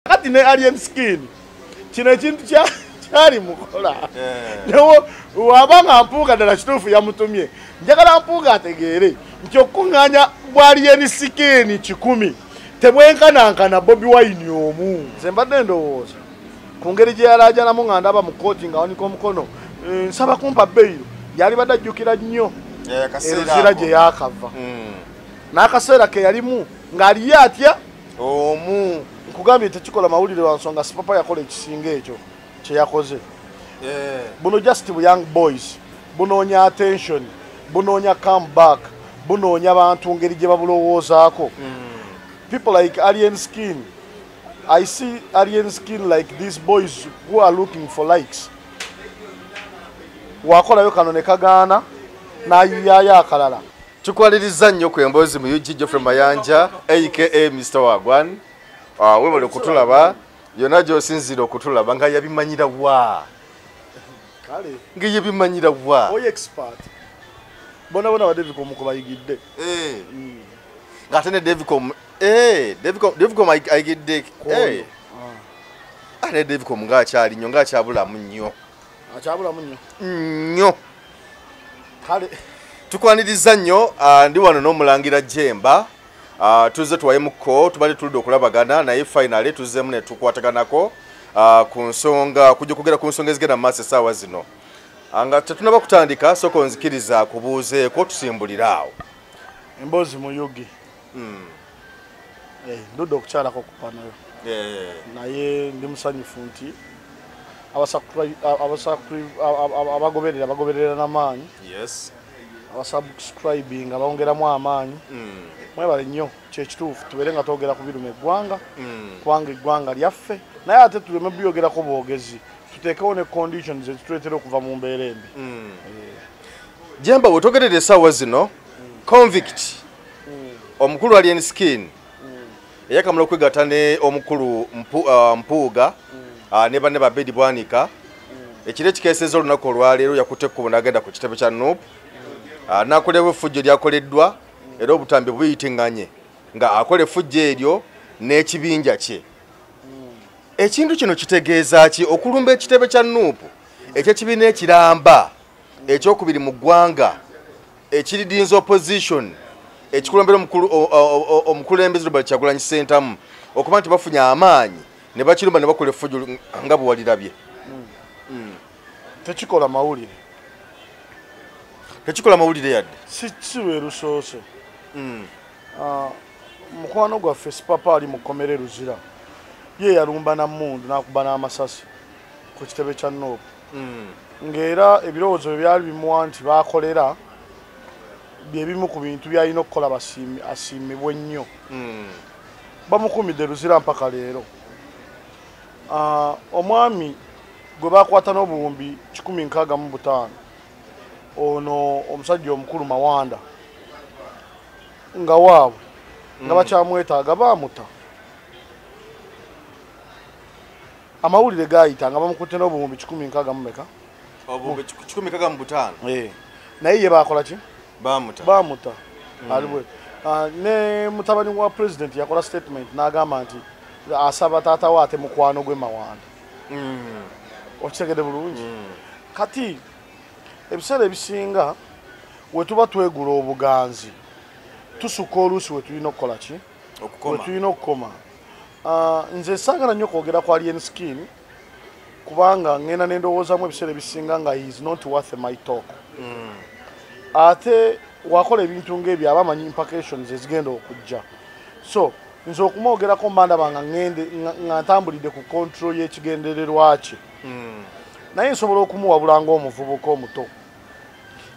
kati ne alien skin kino ekintu kyali mukola newo wabanga mpuuga ddala kituufu yamutumye njagala mpuuga ategeere nti okuŋŋaanya bwa alien skin 10 tebwenkanankana Bobi Wine omu nze mbadde ndowooza ku ngeri gye yalaajanamu nga ndaba mu kooti ng'awanika omukono nsaba kumpa beyiro yali badde ajjukira nnyo eruzira gye yaakava n'akaseera ke yalimu ng'aliye atya omu nkugambye tekikola mawulire wa nsonga sipapa yakola ekisinga ekyo kye yakoze buno just young boys bunoonya attention bunoonya comeback bunoonya bantu ngeri gye babulowoozaako people like alien skin. I see alien skin like these boys who are looking for likes. Wakola yo kanone kagana na yaya akalala. Tukwaliriza nnyo ku emboozi mu UG Geoffrey Mayanja aka Mr. Wagwan. Webale okutulaba yonna gy'osinzira okutulaba nga yabimanyira wa. Kale. Nga yabimanyira wa. Oyo expert. Bona David Komuko bayigidde. Ngate ne David Kom David Kom ayigidde. Ne David Kom ng'akyali nnyo ng'akyabulamu nnyo. Akyabulamu nnyo. Nnyo. Kale. Tukwaniriza nnyo ndi wano n'omulangira Jemba. Tuze tuwayemuko tubali tuludde okulabagana naye finally tuzemu ne tukwataganako ku nsonga kujja kugera ku nsonga ezigenda mu maaso essaawa zino. Nga tetunaba kutandika sooka onzikiriza kubuuzeeko tusimbulira awo. Emboozi mu yugi. Ndudde okukyalako ku panoyo. Naye ndi musanyufu nti abagoberera n'amaanyi. Yes. Abasubscribing abongeramu amaanyi. Mwebale nnyo kyekituufu tubeere nga twogera ku biruma eggwanga kubanga eggwanga lyaffe naye ate tuleme byogerako bwogezi tuteekewo ne conditions ezituleetera okuva mu mbeera embi. Jemba bwetogerera essaawa zino convict omukulu alien skin eyakamala okwegatta ne omukulu mpuuga ne banne Babedi Bwanika ekiro ekikeeseza olunaku olwaleero yakutte ekkubo n'agenda ku kitebe kya Nuupu n'akolebwa effujjo lyakoleddwa era obutambi buyitiŋŋanye nga akola effujjo eryo n'ekibinja kye. Ekintu kino kitegeeza ki okulumba ekitebe kya Nuupu eky'ekibiina ekiramba ekyokubiri mu ggwanga ekiridinza opposition ekikulombera omukulembeze Robert Kyagulanyi Ssentamu okuba nti bafunye amaanyi ne bakirumba ne bakola effujjo nga bwe walirabye. Tekikola mawulire. Tekikola mawulire yadde. Si lwe lusoose. Mukwano gwaffe sipapa ali mu kkomera Luzira. Ye yalumba na mmundu n'akuba n'amasasi ku kitebe kya Nuupu. Ng'era ebirowoozo byali bimuwa nti baakolera bye bimu ku bintu byalina okukola asiimibwe nnyo. Bamukumidde Luzira mpaka leero. Omwami gwe baakwata n'obuwumbi 165 ono omusajja omukulu Mawanda nga waabwe nga bakyamwetaaga baamuta. Amawulire gaayita nga bamukutte n'obuwumbi 165. Obuwumbi 165. Naye ye baakola ki? Baamuta. Aliwe. Ne mutabani wa president yakola statement n'agamba nti asaba taata we ate mukwano gwe Mawanda. Okitegedde bulungi. Kati ebiseera ebisinga we tuba twegula obuganzi tusuka oluusi we tulina okukola ki? We tulina okukoma. Nze saagala nnyo kwogera ku alien skin kubanga ngenda ne ndowoozaamu ebiseera ebisinga nga he is not worth my talk. Ate wakola ebintu ng'ebyo aba amanyi implications ezigenda okujja. So nze okumwogerako mba ndaba nga ntambulidde ku control y'ekigendererwa kye. Naye nsobola okumuwabula ng'omuvubuka omuto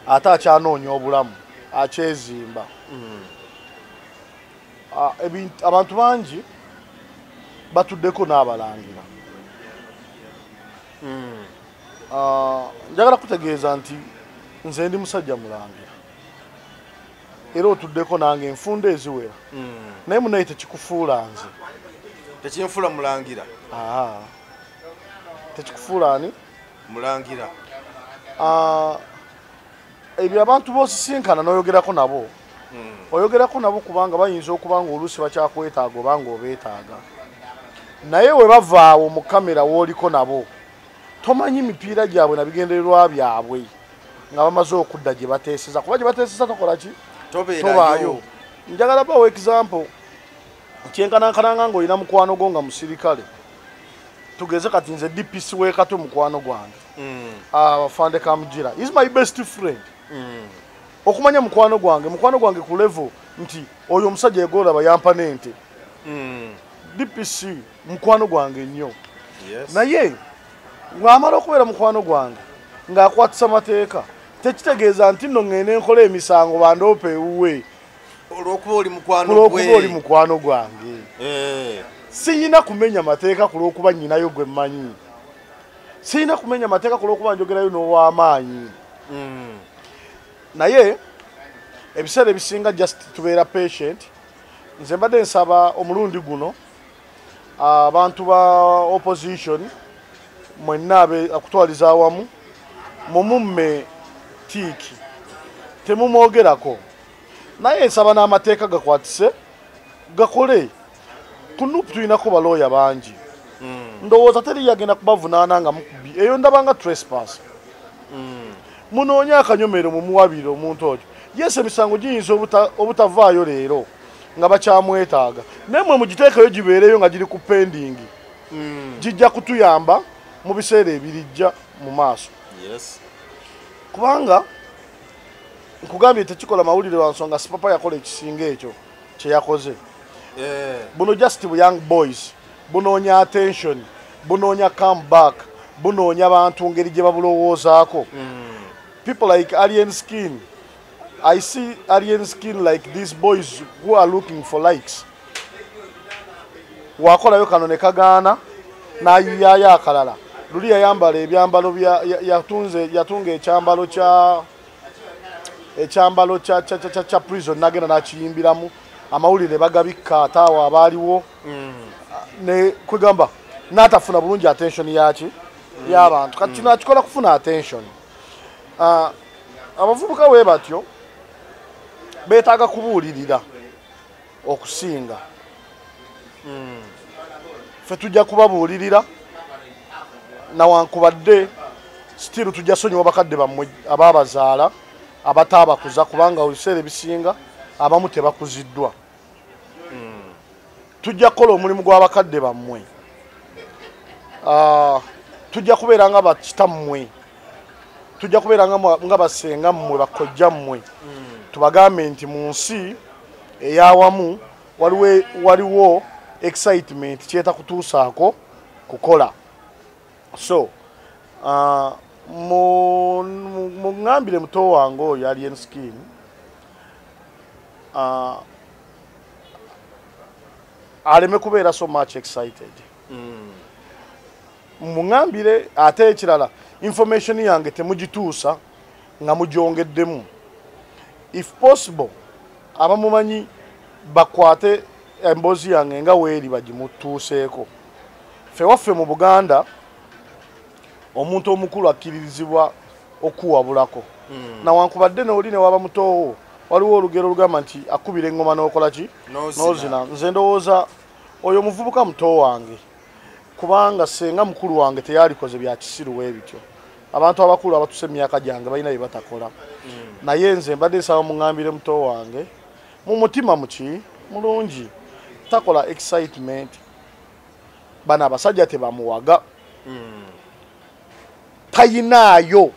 ate akyanoonya obulamu akyezimba. Abantu bangi batuddeko n'abalangira. Njagala kutegeeza nti nze ndi musajja mulangira era otuddeko nange enfunda eziwera naye munaye tekikufuula nze. Tekinfuula mulangira. Tekikufuula ani? Mulangira. Ebyo abantu b'osisinkana n'oyogerako nabo oyogerako nabo kubanga bayinza okuba nga oluusi bakyakwetaaga oba nga obeetaaga. naye we bavaawo mu kamera wooliko nabo tomanyi mipiira gyabwe na bigendererwa byabwe nga bamaze okudda gye bateeseza kuba gye bateeseza tokola ki tobaayo njagala bawo example kyenkanankananga ng'olina mukwano gwo nga musirikale tugeze kati nze DPC w'ekato mukwano gwange Afande Kamugira is my best friend okumanya mukwano gwange ku level nti oyo omusajja yegolaba yampa n'ente DPC mukwano gwange nnyo naye ng'amala okubeera mukwano gwange ng'akwatisa mateeka tekitegeeza nti nno ngende nkola emisango bandoopa ewuwe olw'okuba oli mukwano gwange siyina kumenya mateeka ku lw'okuba nnyinayo gwe mmanyi siyina kumenya mateeka ku lw'okuba njogerayo n'ow'amaanyi naye ebiseera ebisinga just tubeera patient nze mbadde nsaba omulundi guno abantu ba opposition mwenna akutwaliza awamu mumumme tiiki temumwogerako naye nsaba n'amateeka gakwatise gakole kunupu tulinako balooya bangi ndowooza teri yagenda kubavunaana nga mukubi eyo ndabanga trespass munoonye akanyomero mumuwabire omuntu oyo yes emisango giyinza obutavaayo leero nga bakyamwetaaga naye mwe mugiteekayo gibeereyo nga giri ku pending gijja kutuyamba mu biseera ebirijja mu maaso kubanga nkugambye tekikola mawulire wa nsonga sipapa yakola ekisinga ekyo kyeyakoze buno just young boys bunoonya attention bunoonya comeback bunoonya bantu ngeri gye babulowoozaako people like Alien Skin I see Alien Skin like these boys who are looking for likes wakolayo kano ne kagaana n'ayuyayo akalala luli yayambala ebyambalo yatunga ekyambalo kya prison nagenda nakiyimbiramu amawulire bagabikka ataawo abaaliwo ne kwegamba n'atafuna bulungi attention yaki y'abantu kati kino akikola kufuna attention abavubuka we batyo beetaaga kubuulirira okusinga ffe tujja kubabuulirira nawankubadde still tujja sonyiwa bakadde bammwe abaabazaala abataabakuza kubanga ebiseera ebisinga abamu tebakuziddwa tujja kukola omulimu gw'abakadde bammwe tujja kubeera nga bakitammwe tujja kubeera nga basenga mmwe bakojja mmwe tubagambe nti mu nsi ey'awamu waliwo excitement kyeta kutuusaako kukola so mungambire muto wange oyo Alien Skin aleme kubeera so much excited mungambire ate ekirala information yange temugituusa nga mugyongeddemu if possible abamumanyi bakwate emboozi yange nga weeri bagimutuuseeko ffe waffe mu Buganda omuntu omukulu akkiririzibwa okuwabulako nawankubadde nooli ne waba mutoowo waliwo olugero olugamba nti akubira engoma n'okola ki n'ozina nze ndowooza oyo omuvubuka muto wange kubanga senga mukulu wange teyalikoze bya kisiru w'ebityo abantu abakulu abatuse emyaka gyange balina bye batakola naye nze mbadde nsaba muŋŋambire muto wange mu mutima muki mulungi takola excitement bana abasajja tebamuwaga tayinaayo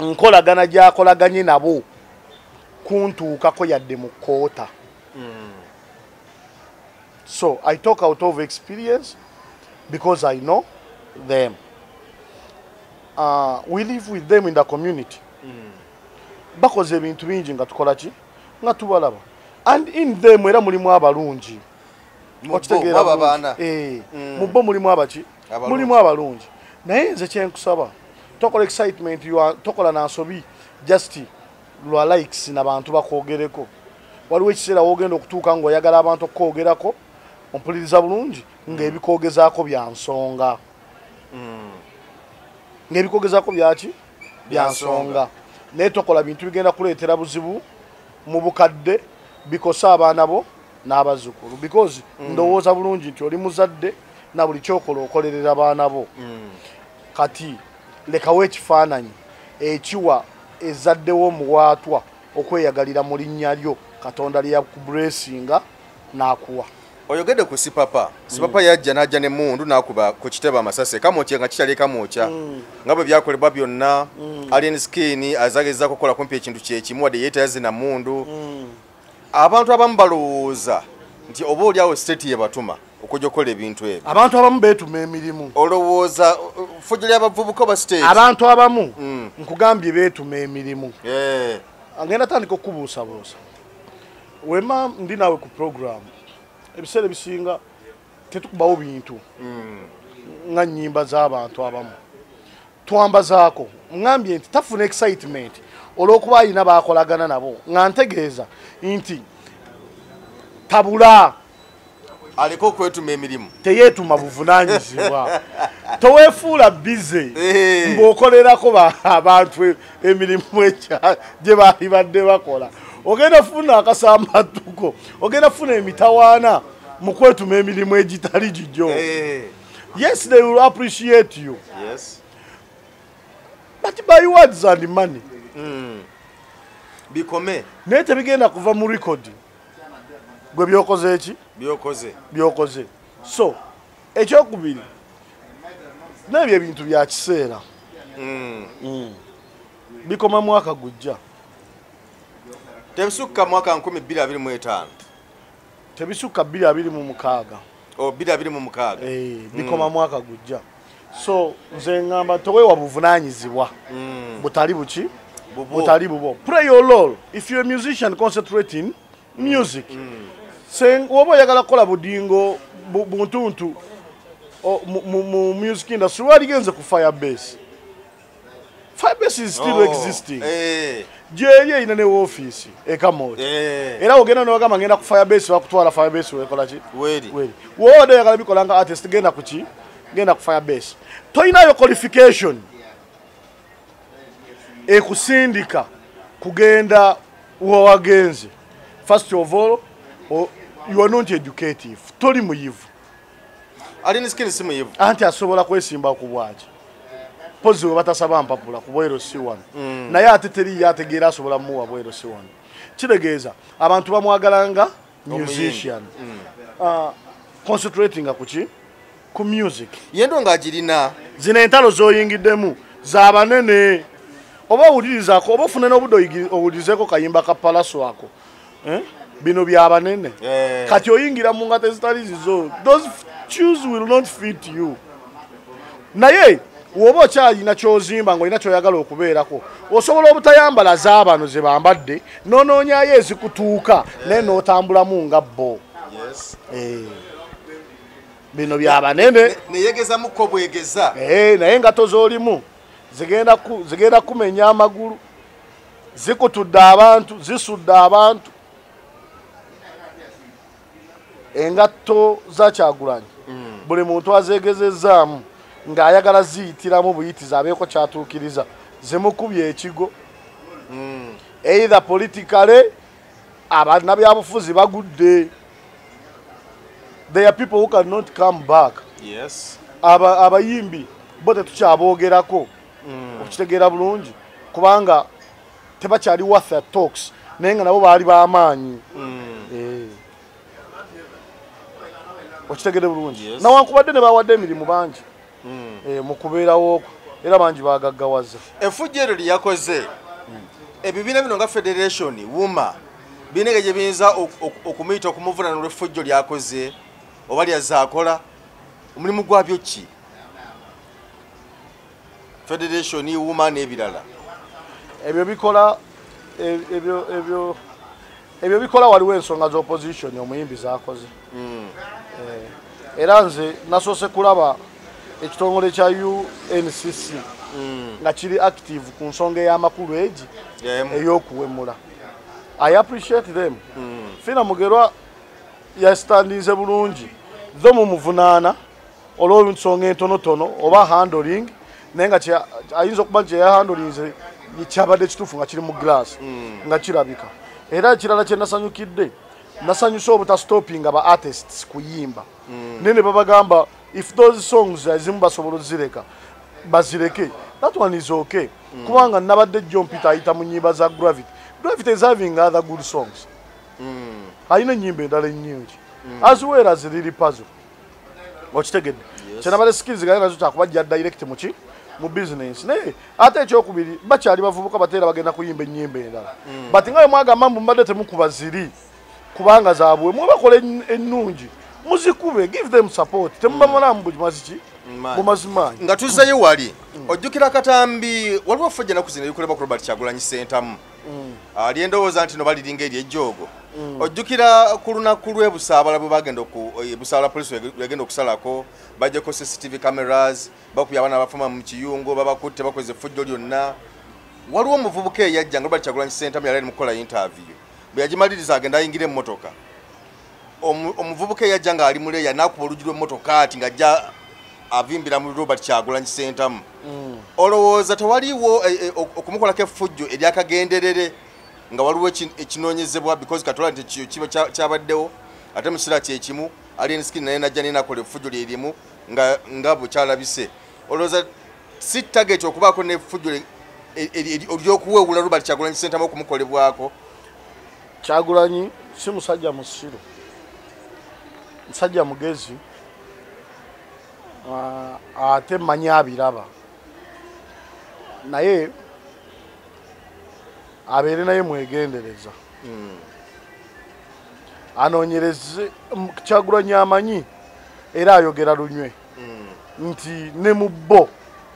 nkolagana gyakolaganye nabo kuntuukako yadde mu koota so I talk out of experience because I know them we live with them in the community bakoze ebintu bingi nga tukola ki nga tubalaba and in them era mulimu abalungi mubbo mulimu abaki mulimu abalungi naye nze kyenkusaba tokola excitement tokola nansobi just lwa likes n'abantu bakwogereko waliwo ekiseera wogenda okutuuka ng'oyagala abantu okwogerako ompuliriza bulungi ng'ebikwogezaako bya nsonga ng'ebikwogezaako byaki bya nsonga naye tokola bintu bigenda kuleetera buzibu mu bukadde bikosa abaana bo n'abazzukulu because ndowooza bulungi nti oli muzadde na buli kyokola okolerera abaana bo kati lekawo ekifaananyi ekiwa ezaddewo muwaatwa okweyagalira mu linnya lyo Katonda lyakubulesinga n'akuwa. Oyogedde ku sipapa yajja n'ajja n'emmundu n'akuba ku kitebe amasase kamwokya nga kikyali kamwokya nga bwe byakolebwa byonna Alien Skin azageza kukola kumpi ekintu kyekimu wadde yeetayaze na mmundu abantu abamu balowooza nti oba oliawo state yebatuma okujja okukola ebintu ebyo. Abantu abamu beetuma emirimu. Olowooza ffujjo ly'abavubuka oba state? Abantu abamu nkugambye beetuma emirimu. Angenda tandika okubuusabuusa wema ndi naawe ku program ebiseera ebisinga tetukubawo bintu nga nnyimba z'abantu abamu twambazaako ngambye nti tafuna excitement olw'okuba alina baakolagana nabo nga ntegeeza nti tabula aliko okwetuma emirimu teyeetuma buvunaanyizibwa toweefuula bize ng'okolerako abantu emirimu gye baali badde bakola ogenda funa akasambatuko ogenda funa emitawaana mu kwetuma emirimu egitali gijjo. Yes, they will appreciate you. Yes. But by words and money. Bikome. Naye tebigenda kuva mu record. Gwe byokoze eki? Byokoze. So, ekyokubiri n'ebyo ebintu bya kiseera. Bikoma mwaka gujja. Tebisukka mwaka 2025. Tebisukka 2026. Oh, 2026. Bikoma mwaka gujja. So, nze ngamba toweewa buvunaanyizibwa. Butali buki? Butali bubo. Play your role. If you're a musician, concentrate in music. Woba oyagala kukola budingo buntuntu mu music industry waligenze ku Firebase. Firebase is still existing. Jeri ina ne office ekamoja. Era ogenda n'ogamba ngenda ku Firebase bakutwala Firebase wekola ki? Weri. Woode oyagala bikola nga artist genda ku ki? Genda ku Firebase. Toyinayo qualification ekusindika kugenda wawagenze. First of all, you are not educative. Toli muyivu. Alien Skin si muyivu. Anti asobola kwesimba ku bwaji. Pozi we batasaba mpapula ku bwero C1. Naye ate teri yategeera asobola muwa bwero C1. Kitegeeza abantu bamwagalanga musician. Concentrating kuki? Ku music. Yendo ng'agirina. Zino entalo z'oyingiddemu z'abanene. Oba owulirizaako oba ofune n'obudde owulirizeeko kayimba ka palaso ako. Bino by'abanene. Kati oyingira mu ngata ezitali zizo. Those shoes will not fit you. Naye woba okyalina ky'ozimba ng'olina ky'oyagala okubeerako osobola obutayambala z'abano ze bambadde n'onoonyayo ezikutuuka naye n'otambulamu nga bo. Bino by'abanene neyegezamuko bwegeza naye engato z'olimu zigenda kumenya amagulu zikutudde abantu zisudde abantu. Engato za Kyagulanyi buli muntu azeegezezaamu ng'ayagala ziyitiramu buyitiza abeeko kyatuukiriza zimukubye ekigo. Either politically abannabyabufuzi bagudde. There are people who cannot come back. Yes. Abayimbi bo tetukyabogerako okitegeera bulungi kubanga tebakyali worth a talks naye nga nabo baali b'amaanyi. Okitegeera bulungi nawankubadde ne bawadde emirimu bangi mu kubeerawo era bangi bagaggawaza. Effujjo eryo lyakoze ebibiina bino nga Federation Wuma binenge gye biyinza okumuyita okumuvunaanula effujjo lyakoze oba lyazaakola omulimu gwabyo ki? Federation Wuma n'ebirala ebyo bikola ebyo bikola waliwo ensonga z'opposition omuyimbi zaakoze. Era nze nasoose kulaba ekitongole kya UNCC nga kiri active ku nsonga ey'amakulu egi ey'okuwemula. I appreciate them. Fina Mugerwa yastandinze bulungi zo mu muvunaana olw'ensonga entonotono oba handling naye nga ayinza okuba nti yahandolinze kyabadde kituufu nga kiri mu glass nga kirabika. Era ekirala kye nasanyukidde nasanyusa obutastopinga ba artists kuyimba. Nene babagamba if those songs ezimu basobola zireka bazireke, that one is okay. Kubanga nabadde John Peter ayita mu nyimba za Gravity. Gravity is having other good songs. Ayina nyimba endala ennyingi. As well as Lily Puzzle. Okitegedde. Kyenabadde sikiriza nazo kyakubajja direct mu business. Naye ate ekyokubiri bakyali bavubuka bateera bagenda kuyimba ennyimba endala. But nga mwagamba mbadde temukuba ziri kubanga zaabwe mubakola ennungi. Muzikube, give them support. Temubamala mbuziki. Bumazimanyi. Nga tuzzayo wali. Ojjukira Katambi waliwo fojja naku zino ebikolebwa ku Robert Kyagulanyi Center. Lyendowooza nti no baliringa eri ejjoogo. Ojjukira ku lunaku lw'ebusaabala bwe bagenda busaabala poliisi yagenda okusalako bajjako CCTV cameras bakubya abaana abafuma mu kiyungo babakutte bakoze effujjo lyonna. Waliwo omuvubuka eyajja nga Robert Kyagulanyi Center yali mu kukola interview. Bwe yagimaliriza agenda ayingire emmotoka. Omuvubuka eyajja nga ali muleya n'akuba oluggi lw'emmotoka ati ng'ajja avimbira mu Robert Kyagulanyi Center. Olowooza tewaliwo okumukolako effujjo eryakagenderere nga waliwo ekinoonyezebwa because katola nti kiba kyabaddewo ate mu kiseera kyekimu Alien Skin naye najja nenakola effujjo lyerimu nga bukyalabise. Olowooza si target okubaako n'effujjo olyokuweewula Robert Kyagulanyi Center okumukolebwako. Kyagulanyi si musajja musiru, musajja mugezi, ate manyi abiraba, naye abeere naye mwegendereza. Anoonyereze Kyagulanyi amanyi era ayogera lunywe nti ne mu bo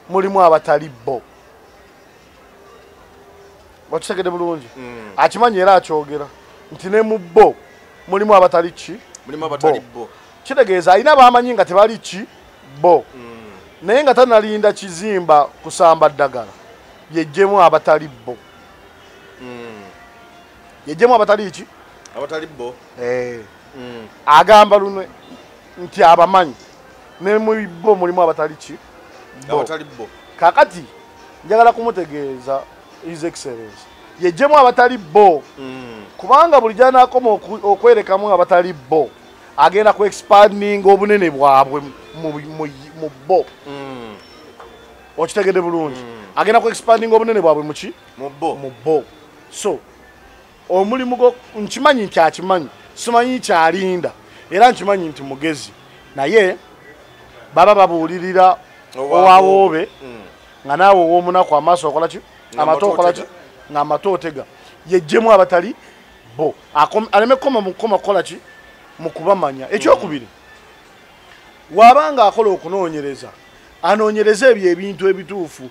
mulimu abatali bo. Wakitegedde bulungi. Akimanyi era akyogera nti ne mu bo mulimu abatali ki? Mulimu abatali bo. Kitegeeza alina bamanyi nga tebali ki? Bo. Naye nga tanalinda kizimba kusamba ddagala. Yejjemu abatali bo. Yejjemu abatali ki? Abatali bo. Agamba lunwe nti abamanyi ne mu bo mulimu abatali ki? Abatali bo. Kakati njagala kumutegeeza His Excellency yejjemu abatali bo. Kubanga buli janakoma okwerekamu abatali bo agenda ku expanding obunene bwabwe mu bo. Okitegedde bulungi. Agenda ku expanding obunene bwabwe muki? Mu bo. So omulimu go nkimanyi nti akimanyi, simanyi kyalinda era nkimanyi nti mugezi, naye baba babuulirira owawoobe nga naawe ow'omunaku amaaso okola ki? Amato okola ki? Nga amato otega. Yejjemu abatali bo. Aleme koma mukoma kola ki? Mukubamanya. Ekyokubiri, wabanga akola okunoonyereza, anoonyereza ebyo ebintu ebituufu,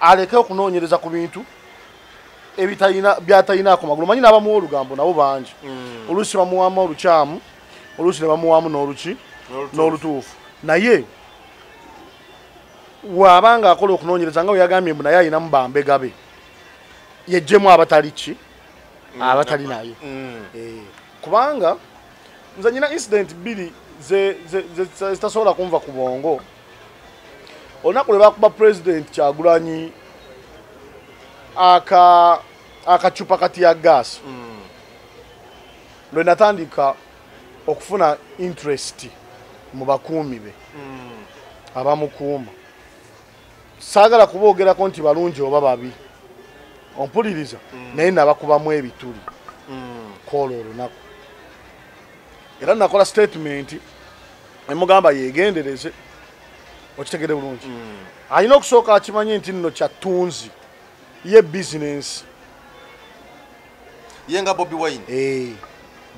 aleke okunoonyereza ku bintu byatayinaako magulu. Manyi n'abamuwa olugambo nabo bangi. Oluusi bamuwamu olukyamu, oluusi ne bamuwamu n'oluki? N'olutuufu. Naye wabanga akola okunoonyereza nga we yagambye mbu naye ayinamu bambega be, yejjemu abatali ki? Abatali naye. Kubanga nze nyina incident bbiri zitasobola kunva ku bwongo. Olunaku lwe bakuba President Kyagulanyi akacupa kati ya gas, lwe natandika okufuna interest mu bakuumi be abamukuuma. Saagala kuboogerako nti balungi oba babi, ompuliriza, naye nabakubamu ebituli kwolwo olunaku. Era nakola statement emugamba yegendereze. Okitegedde bulungi. Alina okusooka akimanye nti nno kyattunzi ye business. Ye nga Bobi Wine.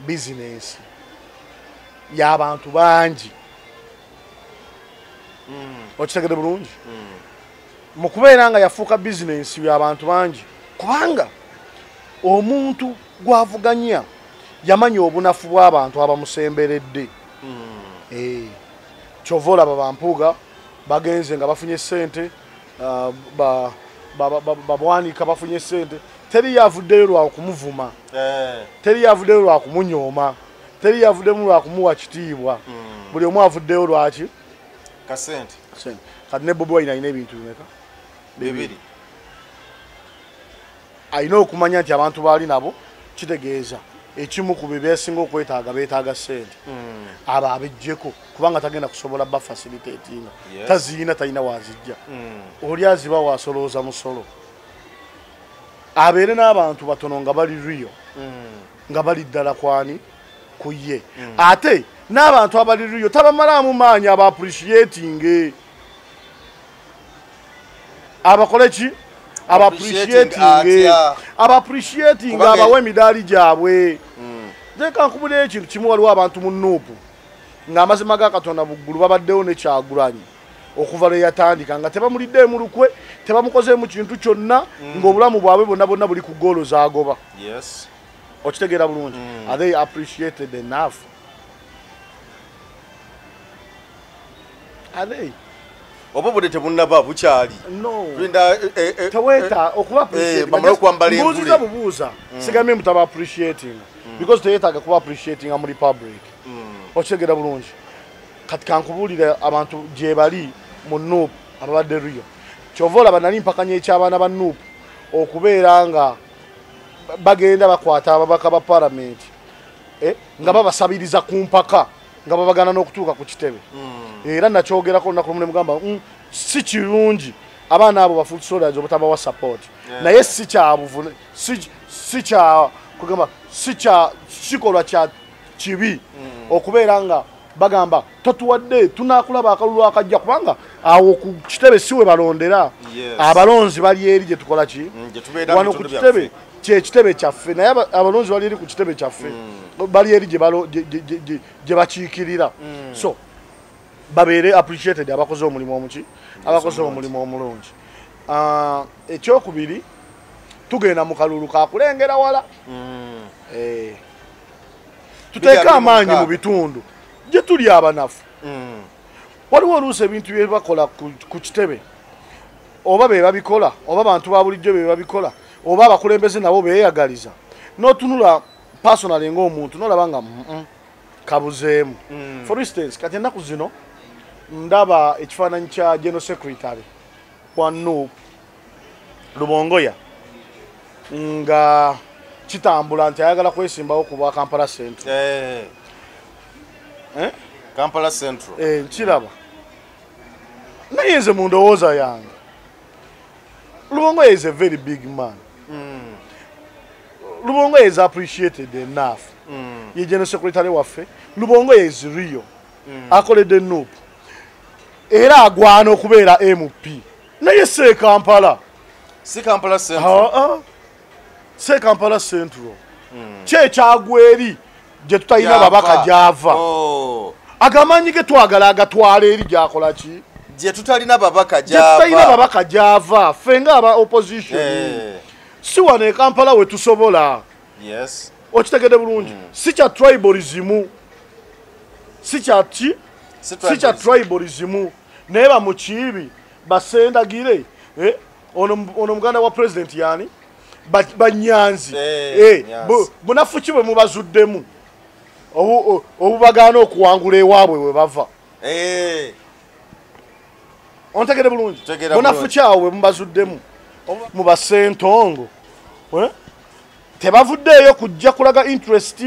Business y'abantu bangi. Okitegedde bulungi. Mu kubeera nga yafuuka business y'abantu bangi, kubanga omuntu gwavuganya yamanya obunafu bw'abantu abamusemberedde. Kyova olaba Bampuuga bagenze nga bafunye ssente, babwanika bafunye ssente, teri yavuddeyo lwa kumuvuma, teri yavuddeyo lwa kumunyooma, teri yavuddemu lwa kumuwa kitiibwa. Buli omu avuddeyo lwaki? Kasente. Kati ne Bobi Wine alina ebintu bimeka? Bibiri. Alina okumanya nti abantu baali nabo kitegeeza ekimu ku byesinga okwetaaga beetaaga ssente aba abejjeko kubanga tagenda kusobola ba facilitatinga taziina talina wazijja oli aziba wasolooza musolo abeere n'abantu batono nga bali rio nga bali ddala kwani ku ye ate n'abantu abali rio tabamalaamu maanyi aba appreciating abakole ki aba appreciating abawe emidaali gyabwe leka nkubulira ekintu kimu waliwo abantu mu Nuupu ng'amazima ga Katonda buggulu babaddewo ne Kyagulanyi okuva lwe yatandika nga tebamuliddeemu lukwe tebamukozeemu kintu kyonna ng'obulamu bwabwe bonna bonna buli ku goolo z'agoba okitegeera bulungi are they appreciated enough are they obo bude tebunnaba bukyali teweta okuba appreciatingbuuziza bubuuza sigamye mutaba appreciating because teyetaaga kuba appreciating mu republic okitegeera bulungi kati kankubuulire abantu gye bali mu Nuupu ababadde rio kyova olaba nali mpakanya eky'abaana ba Nuupu okubeera nga bagenda bakwata ababaka ba palamenti nga babasabiriza ku mpaka nga babagana n'okutuuka ku kitebe era nakyogerako olunaku lumu ne mugamba si kirungi abaana abo bafull soldiers obutabawa support naye si kyabuvune si kya kugamba si kya kikolwa kya kibi okubeera nga bagamba totuwadde tunakulaba akalulu akajja kubanga awo ku kitebe siwe balondera abalonzi bali eri gye tukola ki wano ku kitebe kyekitebe kyaffe naye abalonzi bali eri ku kitebe kyaffe bali eri gye bakiikirira so babeere appreciated abakoze omulimu omuki abakoze omulimu omulungi ekyokubiri tugenda mu kalulu kakulengera wala tuteeka amaanyi mu bitundu gye tuli abanafu waliwo oluusi ebintu bye bakola ku kitebe oba be babikola oba abantu ba bulijjo be babikola oba abakulembeze nabo beeyagaliza n'otunula personally ng'omuntu n'olaba nga kabuzeemu for instance kati ennaku zino ndaba ekifaananyi kya general secretary wa Nuupu Lubongoya nga kitambula nti ayagala kwesimbawo ku bwa Kampala Central Kampala Central nkiraba naye nze mu ndowooza yange Lubongoya is a very big man Lubongoya is appreciated enough ye general secretary waffe Lubongoya is real akoledde Nuupu era agwana okubeera MP naye se Kampala si Kampala Central se Kampala Central kyekyagweri gye tutalina babaka gyava agamanyi ge twagala agatwala eri gyakola ki gye tutalina babaka gyava ffe nga aba opposition si wano e Kampala we tusobola okitegedde bulungi si kya tribalism si kya tribalism naye bamukiibi basendagire ono muganda wa president yani banyanzi bunafu ki bwe mubazuddemu obubagaana okuwangula ewaabwe we bava ontegedde bulungi bunafu ki awo bwe mubazuddemu mu basentongo tebavuddeeyo kujja kulaga interest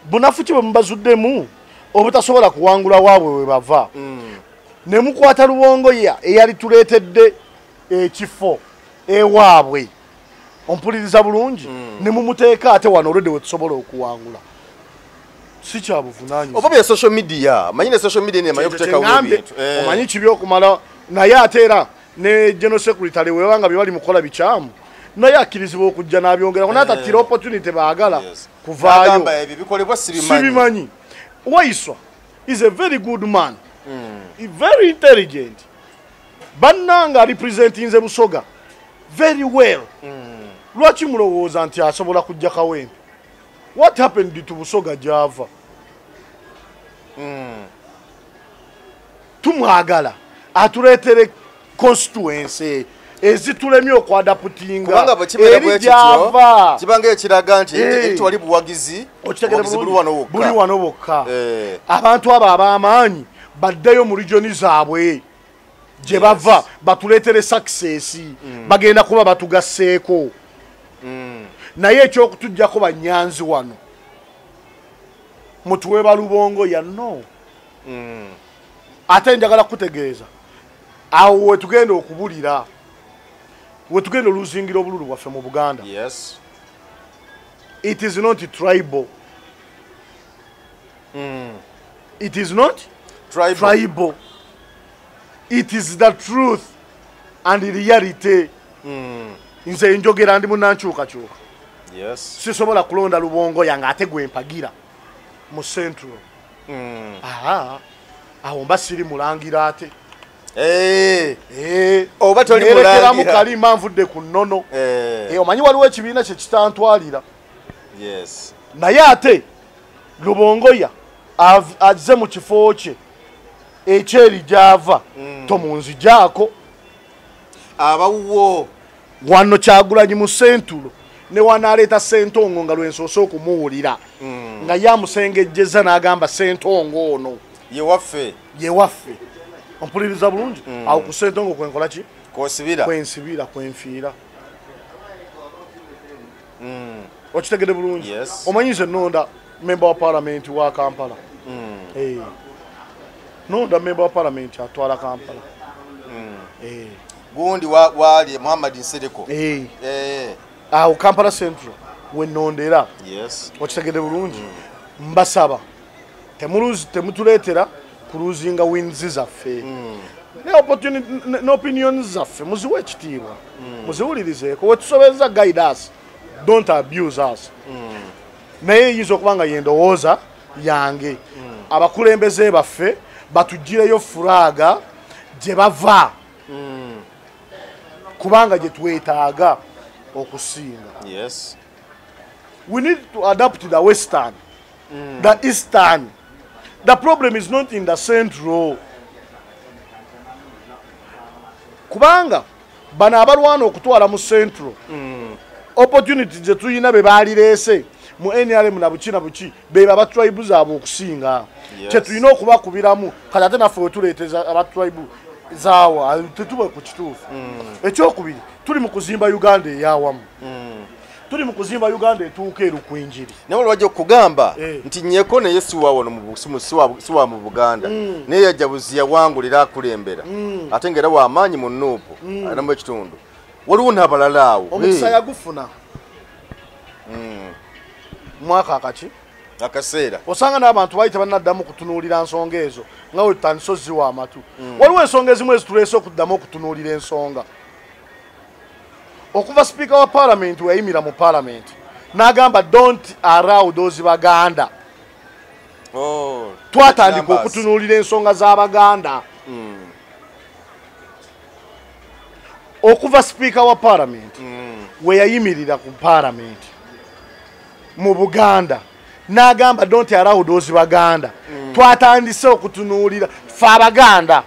bunafu ki bwe mubazuddemu obutasobola kuwangula waabwe we bava ne mukwata Lubongoya eyali tuleetedde ekifo ewaabwe ompuliriza bulungi ne mumuteeka ate wano olwedde we tusobola okuwangula si kyabuvunaanyizibwa oba bya social media manyi ne social media nemanyi okuteekawo ebintu omanyi kibi okumala naye ate era ne general secretary webanga bye bali mukola bikyamu naye akkirizibwa okujja n'abyongerako naye atatira opportunity baagala kuvaayo sibimanyi Waiswa is a very good man very intelligent bannanga representing ze Busoga very well lwaki mulowooza nti asobola kujja Kawempe what happened to Busoga gyava tumwagala atuleetere constituency ezitulemye okwadaputinga eri gyava kibanga ekiraga nti wali buwagizi buli wano bokka abantu abo ab'amaanyi baddeyo mu regioni zaabwe gye bava batuleetere success bagenda kuba batugasseeko naye ekyokutujjako banyanzi wano mutuwe balubongo ya no ate njagala kutegeeza awo wetugenda okubulira wetugenda oluzingira obululu bwaffe mu Buganda. Yes. It is not tribal. It is not tribal. It is the truth and the reality. Nze njogera ndi munanchuka. Yes. Sisobola kulonda lubongo yanga ate gwempagira mu Central. Aho mbasiri mulangira ate. Oba toli mulangira mukali manvudde ku nnono. Omanyi waliwo ekibiina kye kitantwalira. Yes. Naye ate lubongoya azze mu kifo kye ekyeri gyava tomunzijaako abawuwo wano Kyagulanyi mu Central ne wanaleeta Ssentongo nga lwensoose okumuwulira nga yamusengejjeza n'agamba Ssentongo ono ye waffe ompuliriza bulungi awo ku Ssentongo kwenkola ki kwensibira kwenfiira okitegede bulungi. Omanyize Nonda member wa parliament wa Kampala. Nonda member wa parliament atwala Kampala. Gundi wali Muhammad Nsereko. Awo Kampala Central we Nondera. Yes. Okitegede bulungi. Mbasaba temutuleetera kuluzinga wins zaffe. No opinions zaffe muziwe ekitiibwa muziwulirizeeko wetusobeza guide us. Don't abuse us. Naye yizo okubanga yendowooza yange abakulembeze baffe batugireyo furaga gye bava kubanga gye twetaaga okusinga. Yes. We need to adapt the Western, the Eastern. The problem is not in the Central. Kubanga bana abalwana okutwala mu Central. Opportunity je tuyina be balirese mu NRM na buchina buchi be aba tribes abo okusinga. Che tuyina okubakubiramu kati ate naffe wetuleeteza aba tribe zaawa tetube ku kituufu. Ekyokubiri tuli mu kuzimba Uganda eyawamu. Tuli mu kuzimba Uganda etuuka erukwinjiri. Nawe lwajja kugamba nti Nyeko ne Yesu wawono mu busimu siwa mu Buganda. Naye yajabuzi yawangulira akulembera. Ate ngera wa amaanyi mu Nuupu anamu ekitundu. Waliwo n'abalala awo. Omukisa yagufuna. Mwaka akaki? Akaseera. Osanga n'abantu bayita bannaddamu kutunuulira nsonga ezo nga we tutandise ozziwa amatu. Waliwo ensonga ezimu ezituleese okuddamu okutunuulira ensonga. Okuva Speaker wa Parliament weyayimira mu Parliament n'agamba don't allow those Baganda. Twatandika okutunuulira ensonga z'Abaganda. Okuva Speaker wa Parliament weyayimirira ku Parliament mu Buganda n'agamba don't allow those Baganda. Twatandise okutunuulira fa Abaganda.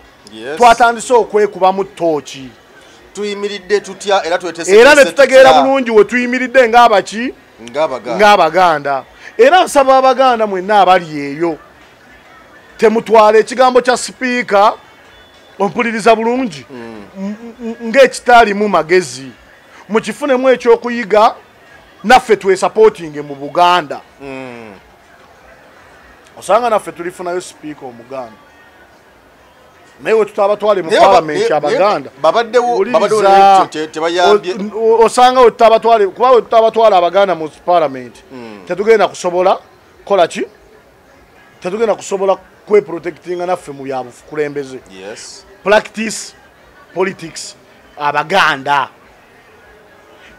Twatandise okwekuba mu ttooki. Tuyimiridde tutya era twetese era ne tutegeera bulungi we tuyimiridde ng'abaki ng'Abaganda. Era nsaba Abaganda mwenna abali eyo temutwala ekigambo kya Speaker ompuliriza bulungi ng'ekitaalimu magezi mukifunemu ekyokuyiga naffe supporting mu Buganda. Osanga naffe tulifunayo Speaker Omuganda naye tutabatwale mu Parliament Abaganda babaddewo tebayambye. Osanga tutabatwale kuba tutabatwala Abaganda mu Parliament tetugenda kusobola kola ki tetugenda kusobola kweprotectinga naffe mu byabukulembeze. Practice politics Abaganda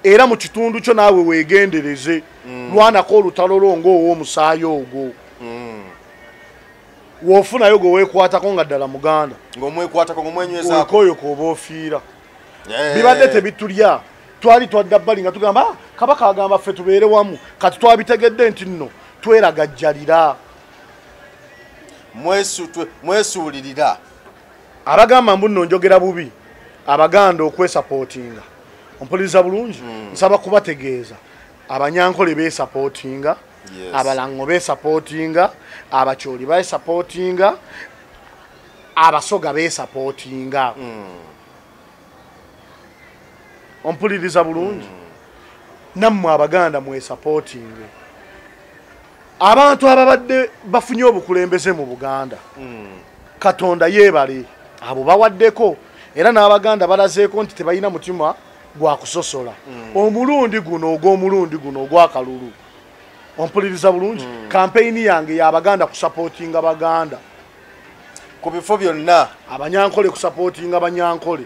era mu kitundu kyo naawe weegendereze lwanako olutalo lwo ng'ow'omusaayi ogwo wofunayo gwe weekwatako nga ddala Muganda ng'omwekwatako ng'omwenywezaako koyo k'oba ofiira. Bibadde tebitulya twali twadda bbali nga tugamba Kabaka agamba ffe tubeere wamu kati twabitegedde nti nno tweragajjalira mwesuulirira. Abagamba mbu nno njogera bubi Abaganda okwesupportinga ompuliriza bulungi nsaba kubategeeza Abanyankole beesupportinga Abalango beesupportinga Abakyoli beesupportinga Abasoga beesupportinga ompuliriza bulungi nammwe Abaganda mwesupportinge abantu ababadde bafunye obukulembeze mu Buganda Katonda yeebale abo bawaddeko era n'Abaganda balazeeko nti tebalina mutima gwa kusosola omulundi guno ogw'akalulu ompuliriza bulungi kampeyini yange y'Abaganda kusupportinga Baganda ku bifo byonna Abanyankole kusupportinga Banyankole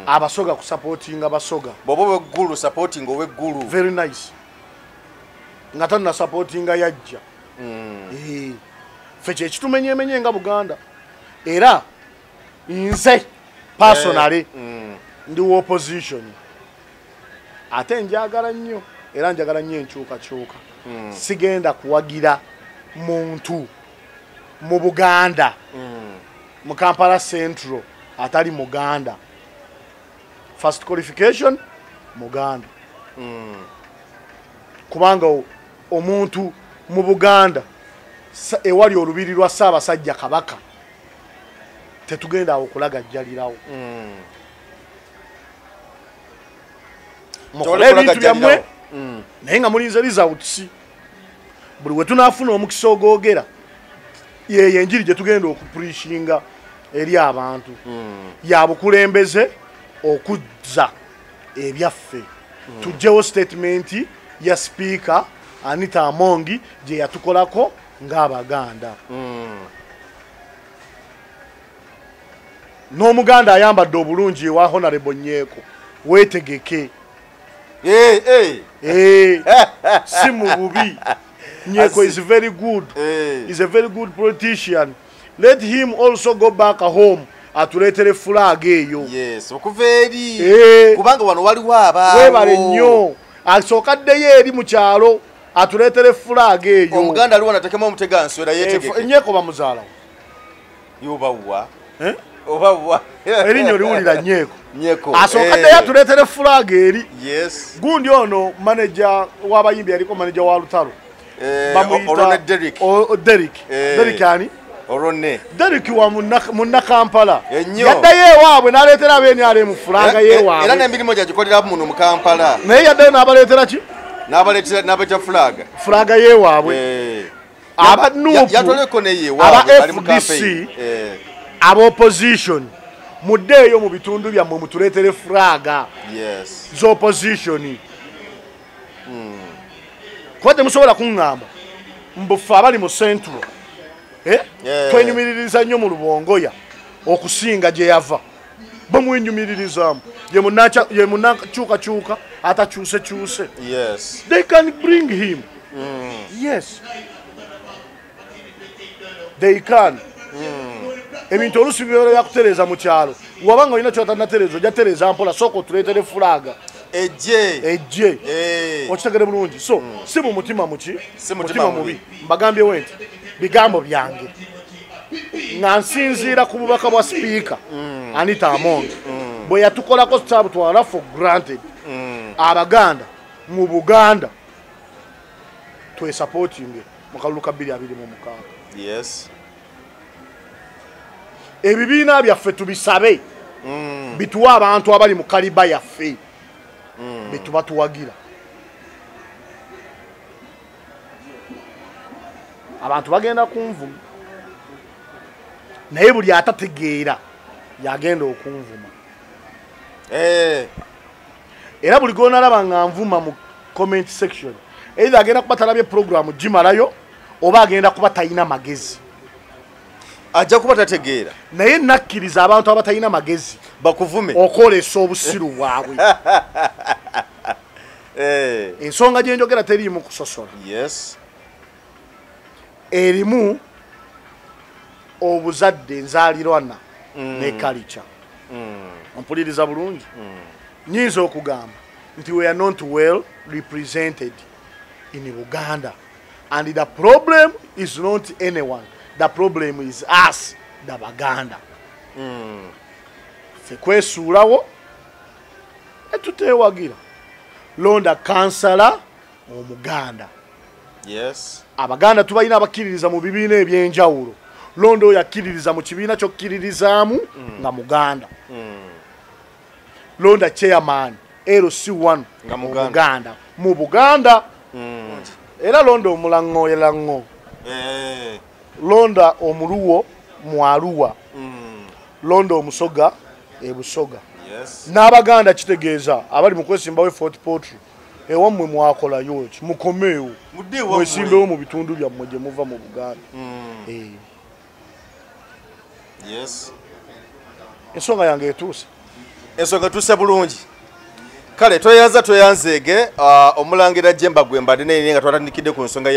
Abasoga kusupportinga Basoga bobo weggulu supporting oweggulu very nice nga tanna supportinga yajja fe kyekitumenyemenye nga Buganda era nze personally ndi opposition ate njagala nnyo era njagala nnyo enkyukakyuka sigenda kuwagira muntu mu Buganda mu Kampala Central atali Muganda first qualification Muganda kubanga omuntu mu Buganda ewali olubiri lwa Ssaabasajja Kabaka tetugenda okulagajjalirawo mukole ebintu byammwe naye nga mulinze results buli we tunaafuna omukisa ogwogera yeyo enjiri gye tugenda okupulishinga eri abantu ya bukulembeze okuzza ebyaffe tujjewo statement ya speaker Anita Amongi gye yatukolako ng'Abaganda n'Omuganda ayambadde obulungi ewa Honorable Nyeeko weetegeke si mu bubi Nyeeko is very good is a very good politician let him also go back home atuleetere flag eyo yes okuva eri kubanga wano waliwo abaawo webale nnyo asookaddeyo eri mu kyalo atuleetere flag eyo Omuganda aliwo natekemu omutega nswera yeetegeke Nyeeko bamuzaalawo yobawa obawa erinyo liwulira Nyeeko Nyeeko asookaddeyo atuleetere flag eri yes gundi ono manager w'abayimbi yaliko manager wa Lutalo bamuyita Derek ani Orone Derek wa munna Kampala yaddayo ewaabwe n'aleetera ab'NRM fulaga yewaabwe era n'emirimu gyagikolera muno mu Kampala naye yaddayo n'abaleetera ki n'abaleeta fulaga yewaabwe abanuupu yatoleko neye aba FDC ab'opposition muddeeyo mu bitundu byammwe mutuleetere fulaga z'opposition kuba temusobola kuŋŋamba mbufe abali mu Central twenyumiririza nnyo mu Lubongoya okusinga gye yava bamwenyumiririzamu ye munnakyukakyuka atakyusekyuse they can bring him yes they can ebintu olusi byakutereeza mu kyalo wabanga olina kyotannatereeza ojja tereeza mpola sooka otuleetere fulaga ejje okitegere bulungi so si mu mutima mutima mubi mbagambyewo nti bigambo byange nga nsinziira ku bubaka bwa sipiika Anita Amongi bwe yatukolako tutabutwala for granted Abaganda mu Buganda twesapotinge mu kalulu ka 2026 ebibiina byaffe tubisabe bituwa abantu abali mu kaliba yaffe bituba tuwagira abantu bagenda kunvuma naye buli atategeera yagenda okunvuma era buli gonalaba nga nvuma mu comment section either agenda kuba talabye programu gimalayo oba agenda kuba talina magezi ajja kuba tategeera naye nakkiriza abantu abatalina magezi bakuvume okwolesa obusiru bwabwe ensonga gye njogera teriimu kusosola erimu obuzadde nzaalirwana ne culture ompuliriza bulungi nyinza okugamba nti we are not well represented in Uganda and the problem is not anyone the problem is us the Baganda fe kwesuulawo etuteewagira londa kansala Omuganda Abaganda tubalina abakkiririza mu bibiina ebyenjawulo londo oyo akkiririza mu kibiina ky'okkiririzaamu nga Muganda londa chairman LC1 nga Muganda mu Buganda era londa omulango yelango londa omuluwo mwaluwa londa omusoga ebusoga n'abaganda kitegeeza abali mu kwesimbawo Fort Portal ewammwe mwakolayo ki mukomeewo mwesimbewo mu bitundu byammwe gye muva mu Buganda. Ensonga yange etuuse. Ensonga etuuse bulungi. Kale tweyanzeege omulangira Jemba Gwembade naye nga twatandikidde ku nsonga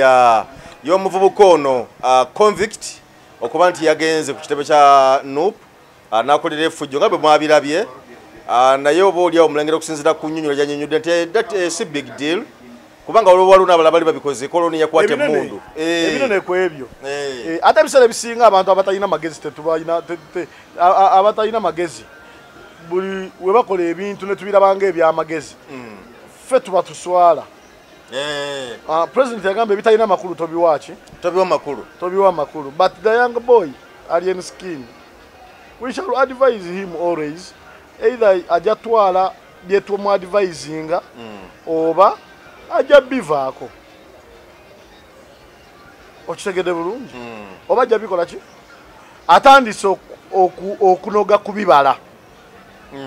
y'omuvubuka ono convict okuba nti yagenze ku kitebe kya NUP n'akolera effujjo nga bwe mwabirabye naye oba oli awo omulangira okusinziira ku nnyonnyola gy'annyonnyodde nti si big deal kubanga waliwo n'abalala bali babikoze koloni yakwata emmundu ebinene ku ebyo ate ebiseera ebisinga abantu abatalina magezi abatalina magezi buli we bakola ebintu ne tubirabanga ebyamagezi ffe tuba tuswala. President yagamba ebitalina makulu tobiwaki tobiwa makulu but the young boy Alien Skin we shall advise him always either ajja twala bye tumuadvisinga oba ajja bivaako okitegedde bulungi oba ajja bikola ki atandise okunoga kubibala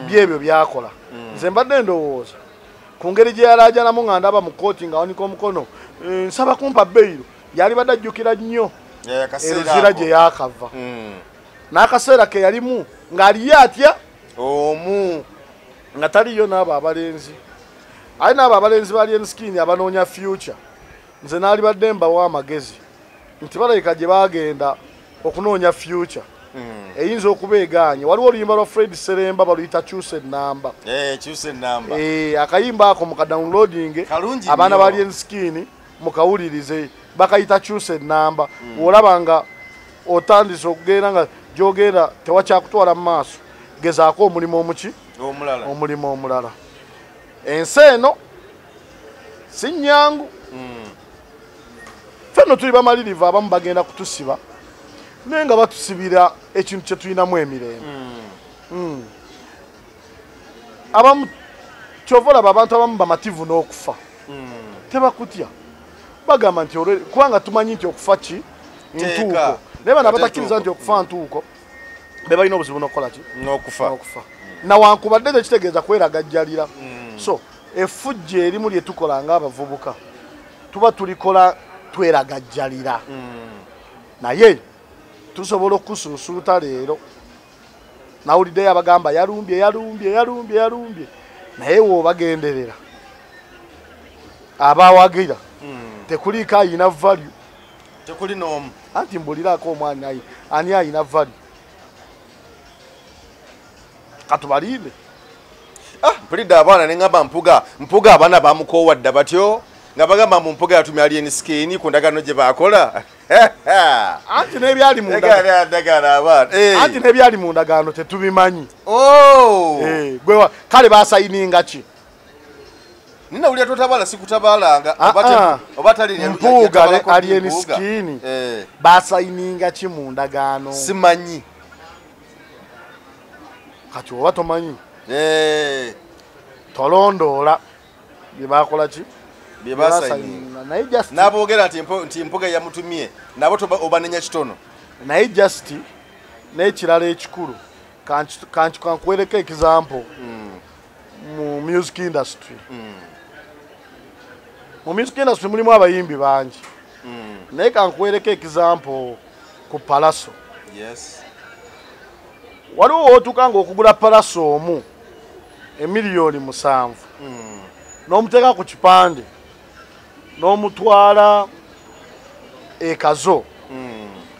byebyo byakola nze mbadde ndowooza ku ngeri gye yalaajanamu nga ndaba mu kooti nga wanika omukono nsaba kumpa beyiro yali badde ajjukira nnyo eruzira gye yaakava n'akaseera ke yalimu ng'aliyo atya omu nga taliyo n'abo abalenzi ali n'abo abalenzi ba Alien Skin abanoonya future nze naali badde mbawa amagezi nti balabika gye baagenda okunoonya future eyinza okuba egaanye waliwo oluyimba lwa Fred Seremba baluyita Choose Number akayimba ako mu kadownloading abaana ba Alien Skin mukawulirize bakayita Choose Number olaba nga otandise okugenda nga gyogenda tewakyakutwala mu maaso gezaako omulimu omuki omulimu omulala ensi eno si nnyangu ffenno tuli bamalirivu abamu bagenda kutusiba naye nga batusibira ekintu kye tulinamu emirembe abamu kyova olaba abantu abamu bamativu n'okufa tebakutya bagamba nti kubanga tumanyi nti okufa ki ntuuko naye bano abatakkiriza nti okufa ntuuko be balina obuzibu n'okukola ki n'okufa nawankubadde tekitegeeza kweragajjalira so effujjo erimu lye tukola ng'abavubuka tuba tulikola tweragajjalira naye tusobola okusuusuuta leero nawuliddeyo abagamba yalumbye naye woobagenderera abawagira tekuliiko ayina value tekuli n'omu anti mbuliraako omwana ani ayina value katubalinde mpulidde abaana ne ngamba mpuga abaana bamukoowadda batyo nga bagamba mu mpuga yatumya Alien Skin ku ndagaano gye baakola anti n'ebyali mu ndagaano tetubimanyi kale baasayininga ki ninawulira totabala sikutabalanga oba mpuuga ne Alien Skin baasayininga ki mu ndagaano simanyi kati oba tomanyi tolondoola bye baakola ki n'aboogera nti empuga yamutumye nabo obanenya kitono naye just n'ekirala ekikulu kankuwereko example mu music industry mulimu abayimbi bangi naye kankuwereko example ku Palaso waliwo wootuuka nga okugula Palaso omu $7,000,000 n'omuteeka ku kipande n'omutwala ekazo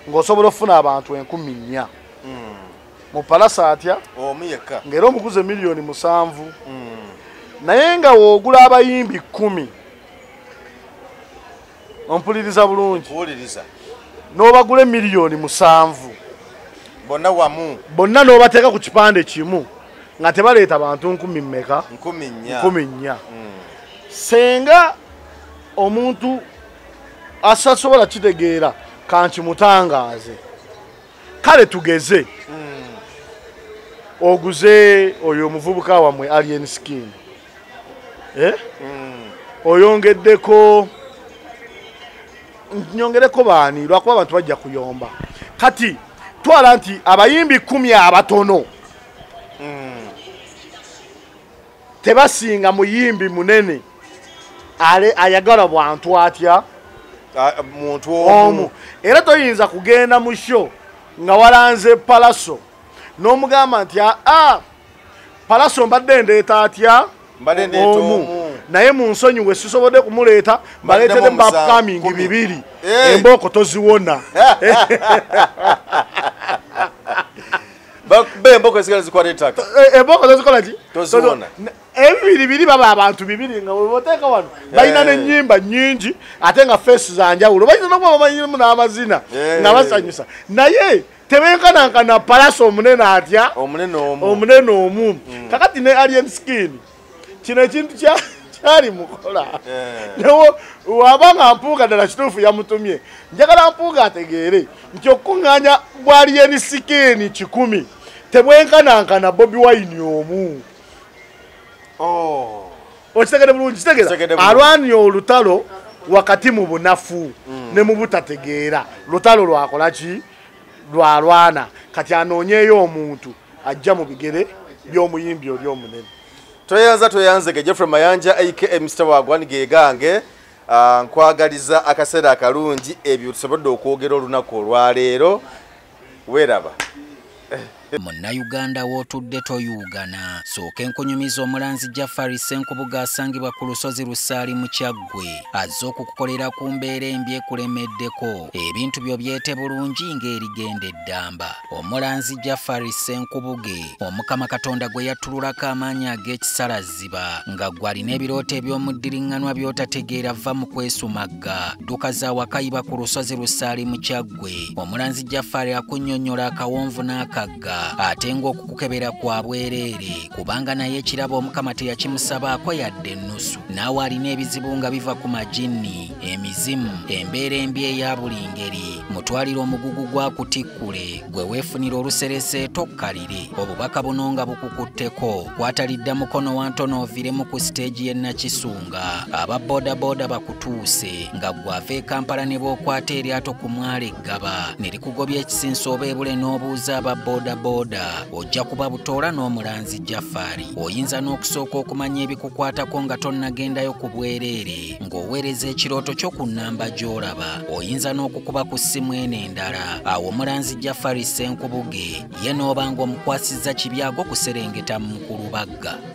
ng'osobola okufuna abantu 4,000 mu Palaso atya ng'era omuguze $7,000,000 naye nga woogula abayimbi 10 ompuliriza bulungi n'obagula $7,000,000 bonna n'obateeka ku kipande kimu nga tebaleeta bantu 10,000 senga omuntu asasobola kitegeera kankimutangaaze kale tugeze oguze oyo omuvubuka wamwe Alien Skin oyongeddeko nyongereko baani lwakuba abantu bajja kuyomba kati twala nti abayimbi 10 abatono tebasinga muyimbi munene ayagala bwantu atya muntu omu era toyinza kugenda mu show nga walanze Palaso n'omugamba nti Palaso mbadde ndeeta atya omu naye mu nsonyi we sisobodde kumuleeta mbaleetedde upcoming 2 embooko toziwona embooko ezigala zikwata ettaka embooko tozikola ki toziwona ebibiri baba abantu 2 nga webateeka wano balina n'ennyimba nnyingi ate nga feesi za njawulo balina n'okuba bamanyimu n'amazina nga basanyusa naye tebenkanankana Palaso omunene atya omunene omu kakati ne Alien Skin kino ekintu kyali mukola newo wabanga Mpuuga ddala kituufu yamutumye njagala Mpuuga ategeere nti okuŋŋaanya bwa Alien Skin 10 tebwenkanankana Bobi Wine omu okitegede bulungi kitegeera alwanya olutalo wakati mu bunafu ne mu butategeera lutalo lwakola ki lwalwana kati anoonyeeyo omuntu ajja mu bigere by'omuyimbi oli omunene toyanzege Geoffrey Mayanja aka Mr. Wagwan gegange nkwagaliza akaseera akalungi ebyo tusobodde okwogera olunaku olwaleero weeraba Munnayuganda w'otudde toyugana sooka enkunyumiza omulanzi Jafari Ssenkubuga asangibwa ku lusozi Lusaali mu Kyaggwe azze okukukolera ku mbeera embi ekulemeddeko ebintu byo byete bulungi ng'erigenda eddamba omulanzi Jafari Ssenkubuge Omukama Katonda gwe yattululako amaanyi ag'ekisalaziba nga gwe alina ebirooto eby'omuddiriŋŋanwa by'otategeera vva mu kwesumagga dduka za wakayiba ku lusozi Lusaali mu Kyaggwe omulanzi Jafari akunnyonnyola akawonvu n'akagga ate ng'okukukebera kwa bwereere kubanga naye ekirabo Omukama teyakimusabaako yadde ennusu naawe alina ebizibu nga biva ku majinni emizimu embeera embi eya buli ngeri mutwalire omugugu gwakutikkule gwe weefunira oluserese tokkalire obubaka buno nga bukukutteko kwatalidda mukono wa ntono oviremu ku siteegi y'e Nakisunga aba boodabooda bakutuuse nga gwe ava e Kampala ne bookwata eryato ku mwalo Eggaba ne likugobya ekisinsa oba ebule n'obuuza aba boodabooda ojja kuba butoola n'omulanzi Jafari oyinza n'okusooka okumanya ebikukwatako nga tonnagendayo ku bwereere ng'oweereza ekirooto kyo ku nnamba gy'olaba oyinza n'okukuba ku ssimu eno endala awo omulanzi Jafari Ssenkubuge ye n'oba ng'omukwasizza kibyago kuserengeta mu Kulubagga.